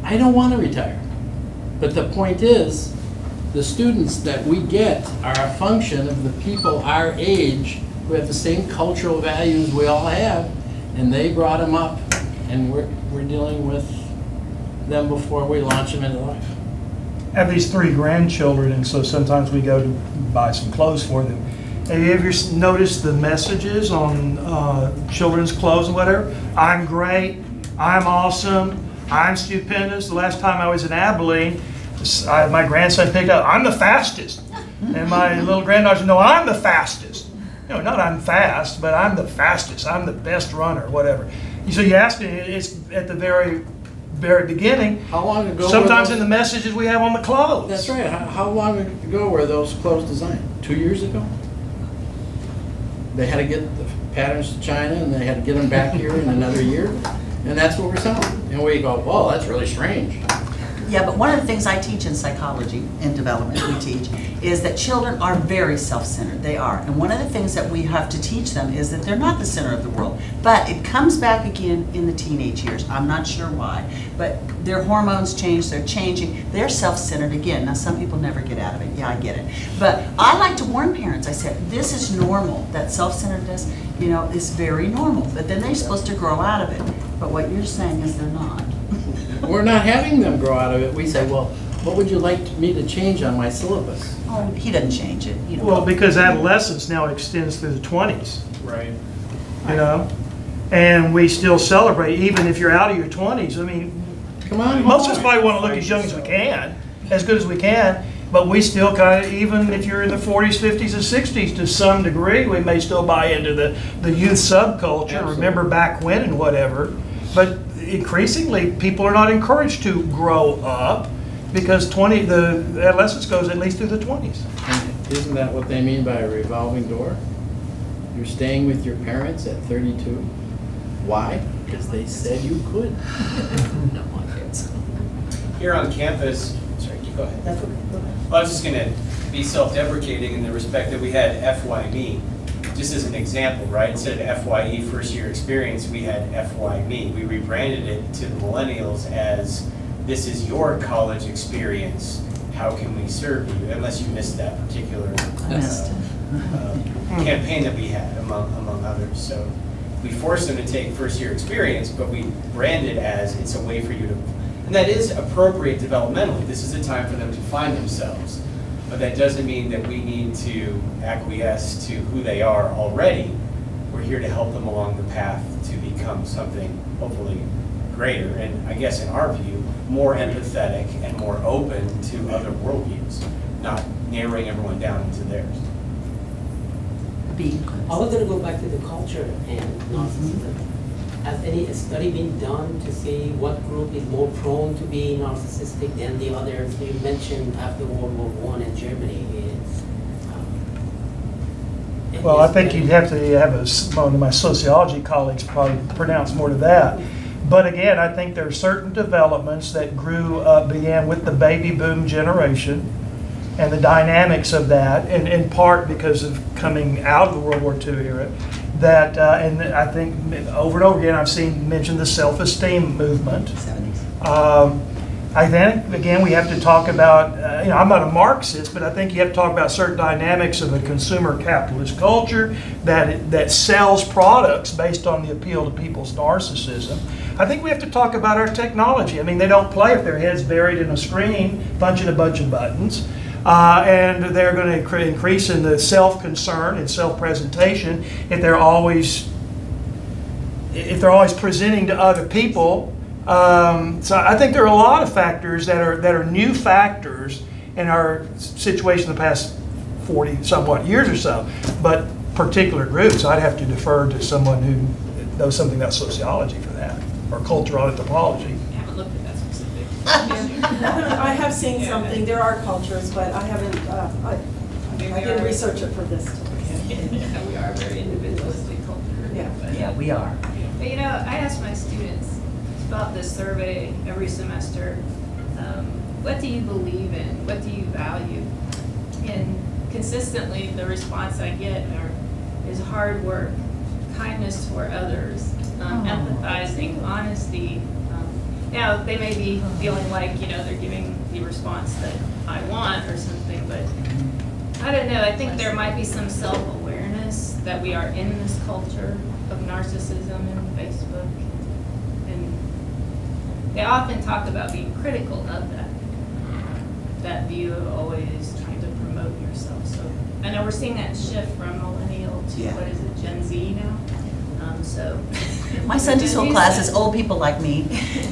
I don't wanna retire. But the point is, the students that we get are a function of the people our age who have the same cultural values we all have, and they brought them up, and we're dealing with them before we launch them into life. I have these 3 grandchildren, and so sometimes we go to buy some clothes for them. Have you ever noticed the messages on children's clothes and whatever? I'm great, I'm awesome, I'm stupendous. The last time I was in Abilene, my grandson picked up, I'm the fastest. And my little granddaughter, no, I'm the fastest. No, not I'm fast, but I'm the fastest. I'm the best runner, whatever. So you ask me, it's at the very beginning. How long ago? Sometimes in the messages we have on the clothes. That's right. How long ago were those clothes designed? 2 years ago? They had to get the patterns to China, and they had to get them back here in another year, and that's what we're selling. And we go, whoa, that's really strange. Yeah, but one of the things I teach in psychology and development, we teach, is that children are very self-centered. They are. And one of the things that we have to teach them is that they're not the center of the world. But it comes back again in the teenage years. I'm not sure why. But their hormones change, they're changing. They're self-centered again. Now, some people never get out of it. Yeah, I get it. But I like to warn parents. I said, this is normal. That self-centeredness, is very normal. But then they're supposed to grow out of it. But what you're saying is they're not. We're not having them grow out of it. We say, well, what would you like me to change on my syllabus? Oh, he doesn't change it. Well, because adolescence now extends through the 20s, Right. And we still celebrate, even if you're out of your 20s. I mean, Come on. most of us probably want to look as young as we can, as good as we can, but we still kind of, even if you're in the 40s, 50s, and 60s, to some degree, we may still buy into the youth subculture, Absolutely. remember back when and whatever. But increasingly, people are not encouraged to grow up because the adolescence goes at least through the 20s. And isn't that what they mean by a revolving door? You're staying with your parents at 32. Why? Because they said you could. No more kids. Here on campus, sorry, you go ahead. Well, I was just going to be self-deprecating in the respect that we had FY me just as an example, right? Instead of FYE, first year experience, we had FYME. We rebranded it to the millennials as, this is your college experience. How can we serve you? Unless you missed that particular campaign that we had, among others. So we forced them to take first year experience, but we branded as, it's a way for you to, and that is appropriate developmentally. This is a time for them to find themselves. But that doesn't mean that we need to acquiesce to who they are already. We're here to help them along the path to become something hopefully greater, and I guess in our view, more empathetic and more open to other worldviews, not narrowing everyone down into theirs. I was gonna go back to the culture and narcissism. Has any study been done to see what group is more prone to be narcissistic than the others? You mentioned after World War I in Germany is. Well, I think you'd have to have one of my sociology colleagues probably pronounce more to that. But again, I think there are certain developments that began with the baby boom generation and the dynamics of that, and in part because of coming out of the World War II era, that, and I think over and over again I've seen mentioned the self-esteem movement. I think, again, we have to talk about, I'm not a Marxist, but I think you have to talk about certain dynamics of a consumer capitalist culture that sells products based on the appeal to people's narcissism. I think we have to talk about our technology. I mean, they don't play if their head's buried in a screen, punching a bunch of buttons. And they're going to increase in the self-concern and self-presentation if they're always presenting to other people. So I think there are a lot of factors that are new factors in our situation in the past 40 somewhat years or so, but particular groups, I'd have to defer to someone who knows something about sociology for that, or cultural anthropology. I haven't looked at that specific. I have seen something, there are cultures, but I haven't, I didn't research it for this. We are a very individualistic culture. Yeah. Yeah, we are. But I ask my students about this survey every semester, what do you believe in? What do you value? And consistently the response I get is hard work, kindness toward others, empathizing, honesty. Now, they may be feeling like, they're giving the response that I want or something, but I don't know. I think there might be some self-awareness that we are in this culture of narcissism and Facebook. And they often talk about being critical of that view of always trying to promote yourself. So I know we're seeing that shift from millennial to, what is it, Gen Z now? My Sunday school class is old people like me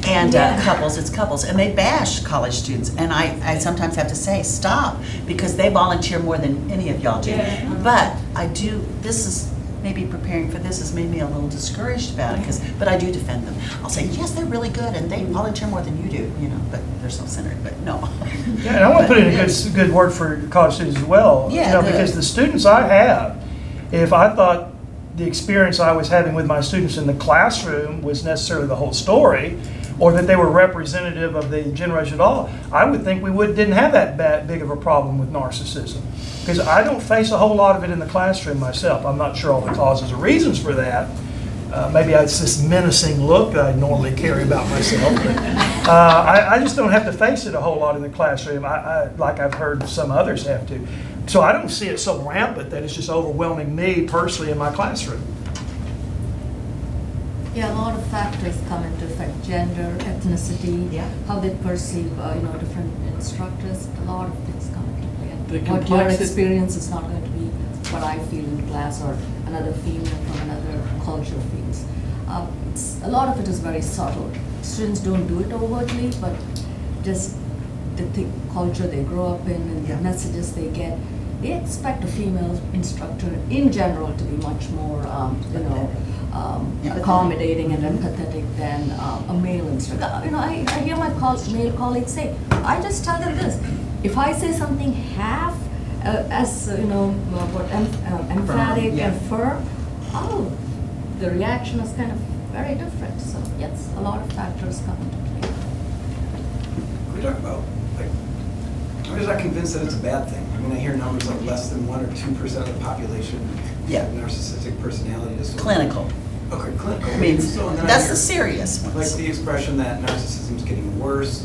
and couples, and they bash college students. And I sometimes have to say, stop, because they volunteer more than any of y'all do. Yeah. But this is, maybe preparing for this has made me a little discouraged about it, but I do defend them. I'll say, yes, they're really good and they volunteer more than you do, but they're self-centered, but no. Yeah, and I want to put in a good word for college students as well. Yeah, because the students I have, if I thought the experience I was having with my students in the classroom was necessarily the whole story, or that they were representative of the generation at all, I would think we didn't have that big of a problem with narcissism. Because I don't face a whole lot of it in the classroom myself. I'm not sure all the causes or reasons for that. Maybe it's this menacing look that I normally carry about myself. But, I just don't have to face it a whole lot in the classroom, like I've heard some others have to. So I don't see it so rampant that it's just overwhelming me personally in my classroom. Yeah, a lot of factors come into effect: gender, ethnicity, how they perceive, different instructors. A lot of things come into play. And what your experience is not going to be what I feel in class, or another female from another culture feels. A lot of it is very subtle. Students don't do it overtly, but just the culture they grow up in and the messages they get. They expect a female instructor in general to be much more, accommodating and empathetic than a male instructor. I hear my male colleagues say, I just tell them this: if I say something half emphatic and firm, the reaction is kind of very different. So yes, a lot of factors come into play. We talk about, I'm just not convinced that it's a bad thing. I mean, I hear numbers like less than 1 or 2% of the population Yeah. have narcissistic personality disorder. Clinical. Okay, clinical. I mean, So, and then I that's hear, the serious like ones. the expression that narcissism's getting worse.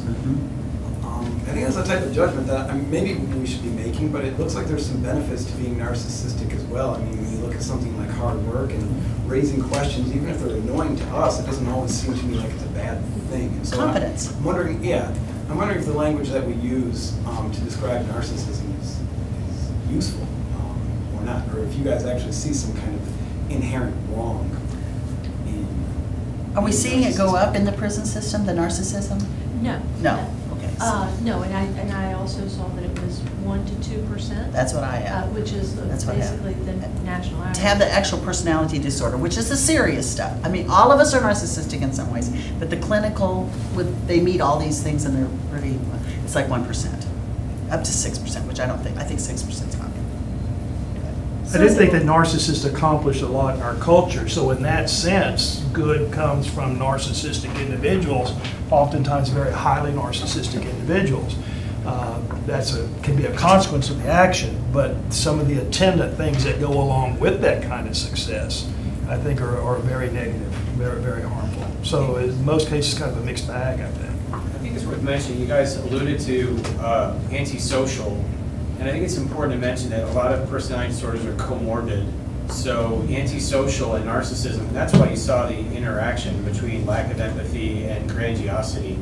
I think that's the type of judgment that maybe we should be making, but it looks like there's some benefits to being narcissistic as well. I mean, when you look at something like hard work and raising questions, even if they're annoying to us, it doesn't always seem to me like it's a bad thing. And so Confidence. I'm wondering if the language that we use to describe narcissism is useful or not, or if you guys actually see some kind of inherent wrong in. Are we seeing it go up in the prison system, the narcissism? No. No, okay. No, and I also saw that it was 1 to 2%. That's what I have. Which is That's what I have. basically the national average. To have the actual personality disorder, which is the serious stuff. I mean, all of us are narcissistic in some ways, but the clinical, they meet all these things and they're pretty, it's like 1%, up to 6%, which I think 6% is fine. I did think that narcissists accomplish a lot in our culture, so in that sense, good comes from narcissistic individuals, oftentimes very highly narcissistic individuals. Can be a consequence of the action, but some of the attendant things that go along with that kind of success, I think are very negative, very, very harmful. So in most cases, kind of a mixed bag, I think. I think it's worth mentioning, you guys alluded to antisocial, and I think it's important to mention that a lot of personality disorders are comorbid. So antisocial and narcissism, that's why you saw the interaction between lack of empathy and grandiosity.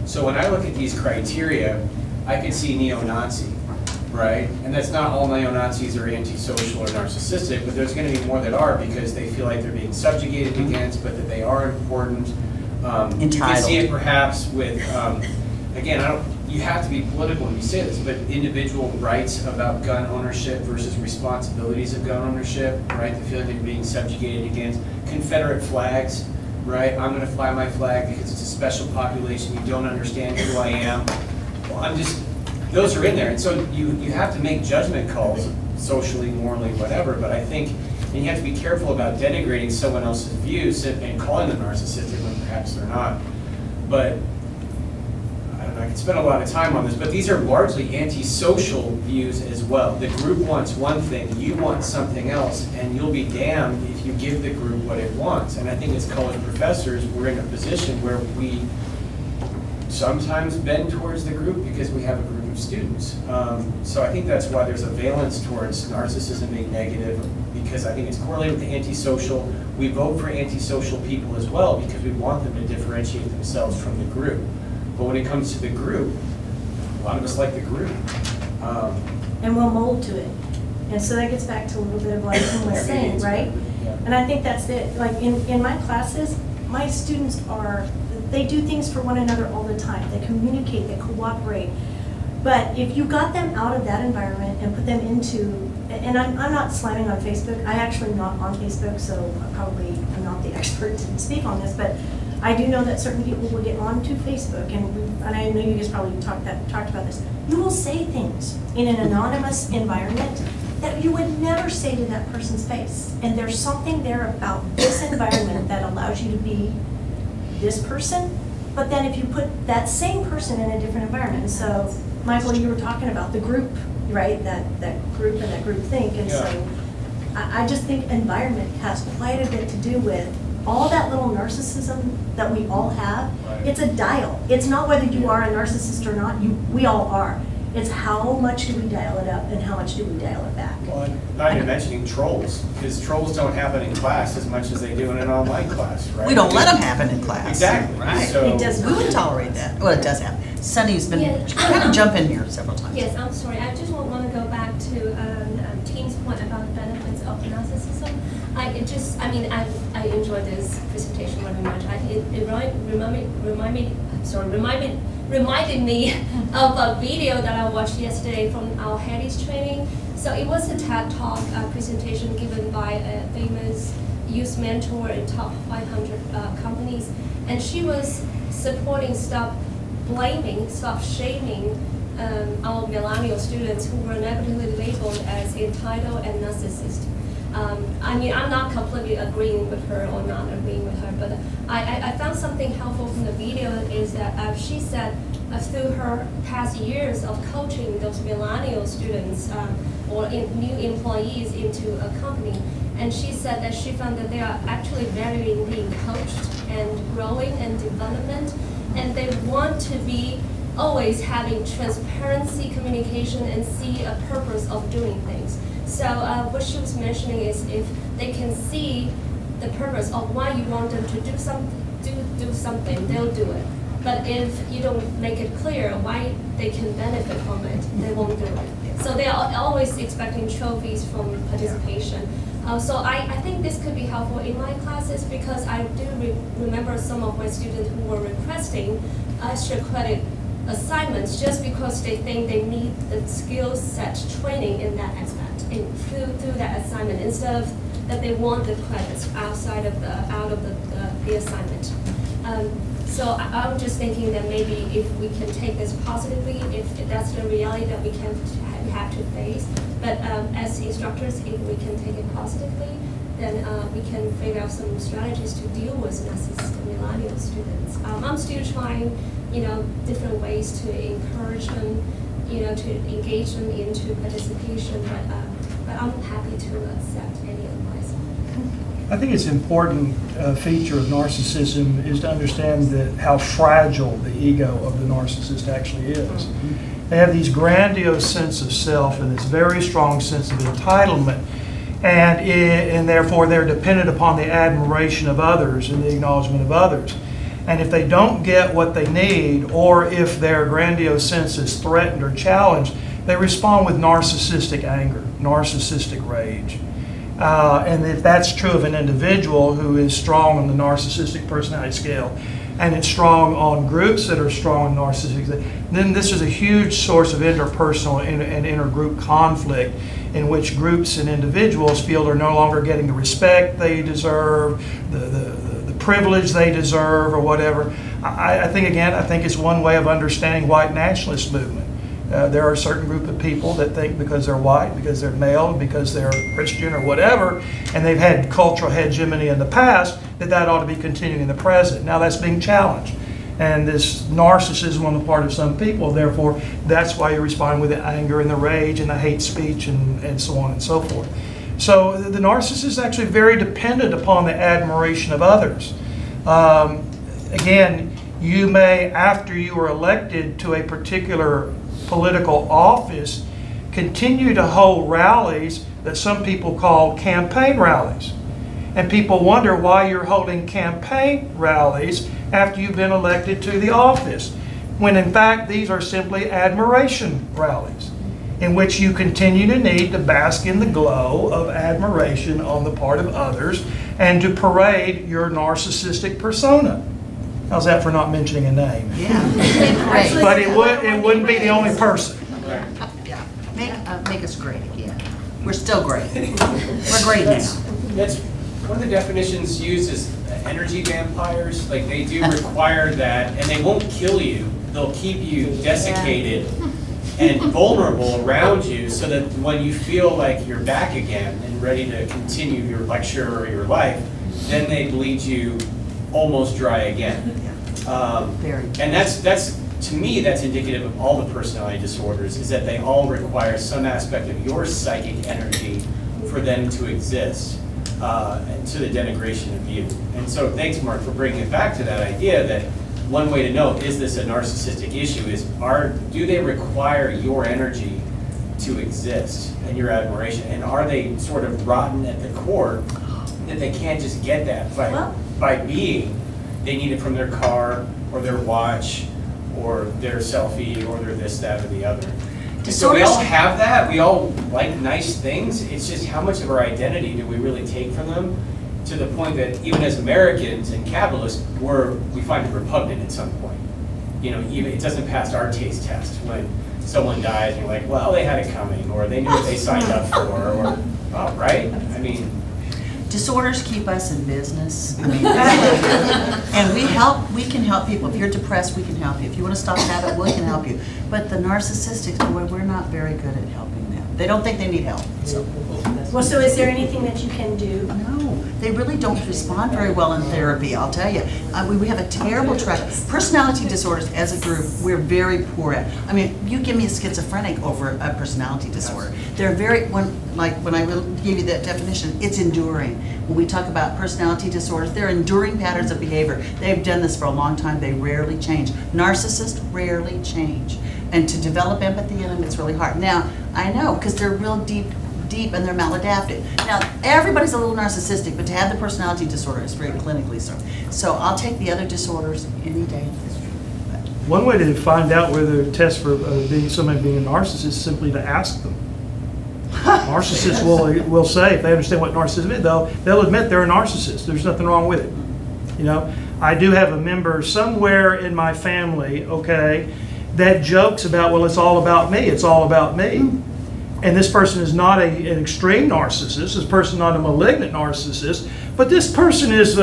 So when I look at these criteria, I could see neo-Nazi, right? And that's not all neo-Nazis are antisocial or narcissistic, but there's going to be more that are because they feel like they're being subjugated against, but that they are important. You can see it perhaps with, again, you have to be political when you say this, but individual rights about gun ownership versus responsibilities of gun ownership, right? The feeling that you're being subjugated against. Confederate flags, right? I'm going to fly my flag because it's a special population. You don't understand who I am. Well, those are in there. And so you have to make judgment calls socially, morally, whatever, but I think, and you have to be careful about denigrating someone else's views and calling them narcissistic when perhaps they're not. But I could spend a lot of time on this, but these are largely antisocial views as well. The group wants one thing, you want something else, and you'll be damned if you give the group what it wants. And I think as college professors, we're in a position where we sometimes bend towards the group because we have a group of students. So I think that's why there's a valence towards narcissism being negative, because I think it's correlated with the antisocial. We vote for antisocial people as well because we want them to differentiate themselves from the group. But when it comes to the group, a lot of us like the group. And we'll mold to it. And so that gets back to a little bit of what Tim was saying, right? Yeah. And I think that's it. Like in my classes, my students they do things for one another all the time. They communicate, they cooperate. But if you got them out of that environment and put them into, and I'm not slamming on Facebook. I actually am not on Facebook, so I probably am not the expert to speak on this, but I do know that certain people will get onto Facebook, and I know you guys probably talked about this. You will say things in an anonymous environment that you would never say to that person's face. And there's something there about this environment that allows you to be this person, but then if you put that same person in a different environment, so Michael, you were talking about the group, right? That group and that group think, and so I just think environment has quite a bit to do with all that little narcissism that we all have. Right. It's a dial. It's not whether you are a narcissist or not. We all are. It's how much do we dial it up and how much do we dial it back. Well, I'm not even mentioning trolls, because trolls don't happen in class as much as they do in an online class, right? We don't let them happen in class. Exactly. Right. So, It does We would tolerate that. Well, it does happen. Sunny's been Yeah. kind of jump in here several times. Yes, I'm sorry. I just want to go back to Tim's point about the benefits of narcissism. I enjoyed this presentation very much. It reminded me of a video that I watched yesterday from our Hatties training. So it was a TED Talk presentation given by a famous youth mentor in top 500 companies, and she was supporting stop shaming our millennial students who were negatively labeled as entitled and narcissist. I mean, I'm not completely agreeing with her or not agreeing with her, but I found something helpful from the video is that she said through her past years of coaching those millennial students or new employees into a company, and she said that she found that they are actually valuing being coached and growing and development, and they want to be always having transparency, communication, and see a purpose of doing things. So what she was mentioning is if they can see the purpose of why you want them to do something, they'll do it. But if you don't make it clear why they can benefit from it, they won't do it. So they are always expecting trophies from participation. So I think this could be helpful in my classes because I do remember some of my students who were requesting extra credit assignments just because they think they need the skill set training in that aspect through that assignment instead of that they want the credits outside of the assignment. So I'm just thinking that maybe if we can take this positively, if that's the reality that we have to face, but as instructors, if we can take it positively, then we can figure out some strategies to deal with narcissistic millennial students. I'm still trying, different ways to encourage them, to engage them into participation, but I'm happy to accept any advice. I think it's an important feature of narcissism is to understand how fragile the ego of the narcissist actually is. They have these grandiose sense of self and this very strong sense of entitlement, and therefore they're dependent upon the admiration of others and the acknowledgement of others. And if they don't get what they need, or if their grandiose sense is threatened or challenged, they respond with narcissistic anger, narcissistic rage. And if that's true of an individual who is strong on the narcissistic personality scale, and it's strong on groups that are strong in narcissistic, then this is a huge source of interpersonal and intergroup conflict in which groups and individuals feel they're no longer getting the respect they deserve, the privilege they deserve, or whatever. I think it's one way of understanding white nationalist movement. There are a certain group of people that think because they're white, because they're male, because they're Christian or whatever, and they've had cultural hegemony in the past, that ought to be continuing in the present. Now that's being challenged. And this narcissism on the part of some people, therefore, that's why you respond with the anger and the rage and the hate speech and so on and so forth. So the narcissist is actually very dependent upon the admiration of others. Again, you may, after you are elected to a particular political office, continue to hold rallies that some people call campaign rallies. And people wonder why you're holding campaign rallies after you've been elected to the office, when in fact these are simply admiration rallies, in which you continue to need to bask in the glow of admiration on the part of others and to parade your narcissistic persona. How's that for not mentioning a name? Yeah. But it wouldn't be the only person. Yeah. Make us great again. We're still great. We're great now. That's one of the definitions used is energy vampires. Like they do require that, and they won't kill you. They'll keep you desiccated and vulnerable around you, so that when you feel like you're back again and ready to continue your lecture or your life, then they bleed you almost dry again. And that's to me, that's indicative of all the personality disorders, is that they all require some aspect of your psychic energy for them to exist, and to the denigration of you. And so thanks, Mark, for bringing it back to that idea that one way to know, is this a narcissistic issue, is do they require your energy to exist and your admiration? And are they sort of rotten at the core that they can't just get that by being? They need it from their car or their watch or their selfie or their this, that, or the other. So we all have that. We all like nice things. It's just how much of our identity do we really take from them, to the point that even as Americans and capitalists, we find it repugnant at some point. Even it doesn't pass our taste test when someone dies and you're like, well, they had it coming, or they knew what they signed up for, or right? I mean, disorders keep us in business. And we can help people. If you're depressed, we can help you. If you want to stop that, we can help you. But the narcissistics, boy, we're not very good at helping them. They don't think they need help, so. Well, so is there anything that you can do? No, they really don't respond very well in therapy, I'll tell you. We have a terrible track. Personality disorders as a group, we're very poor at. I mean, you give me a schizophrenic over a personality disorder. They're very, when I gave you that definition, it's enduring. When we talk about personality disorders, they're enduring patterns of behavior. They've done this for a long time, they rarely change. Narcissists rarely change. And to develop empathy in them, it's really hard. Now, I know, because they're real deep and they're maladaptive. Now, everybody's a little narcissistic, but to have the personality disorder is very clinically so. So I'll take the other disorders any day. One way to find out whether to test for somebody being a narcissist is simply to ask them. Narcissists will say, if they understand what narcissism is, they'll admit they're a narcissist. There's nothing wrong with it. You know, I do have a member somewhere in my family, okay, that jokes about, well, it's all about me. It's all about me. And this person is not an extreme narcissist. This person is not a malignant narcissist. But this person is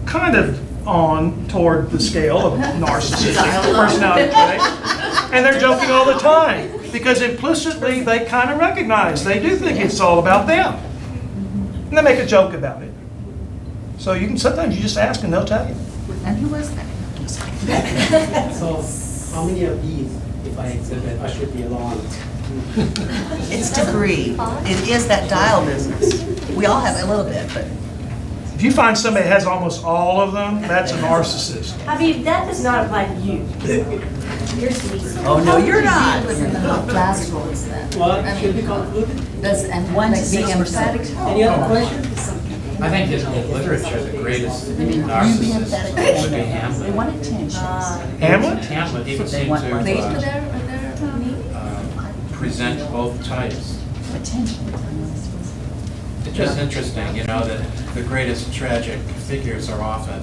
kind of on toward the scale of narcissistic personality trait. And they're joking all the time because implicitly they kind of recognize, they do think it's all about them. And they make a joke about it. So sometimes you just ask and they'll tell you. And who was that? So, how many of these, if I exhibit, I should be allowed? It's degree. It is that dial business. We all have a little bit, but. If you find somebody that has almost all of them, that's a narcissist. I mean, that does not apply to you. You're sweet. Oh, no, you're not. Classrooms then. Well, should we conclude? Does, and One to like being 6%. empathetic. Any other questions? I think in literature, the greatest narcissist would be Hamlet. They want attention. Hamlet? Hamlet, he would They seem want to Played for their needs? present both types. Attention. It's just interesting, you know, that the greatest tragic figures are often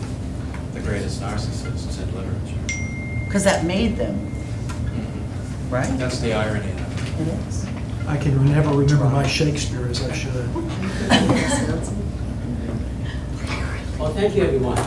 the greatest narcissists in literature. Because that made them, right? That's the irony of it. It is. I can never remember my Shakespeare as I should. Well, thank you, everyone.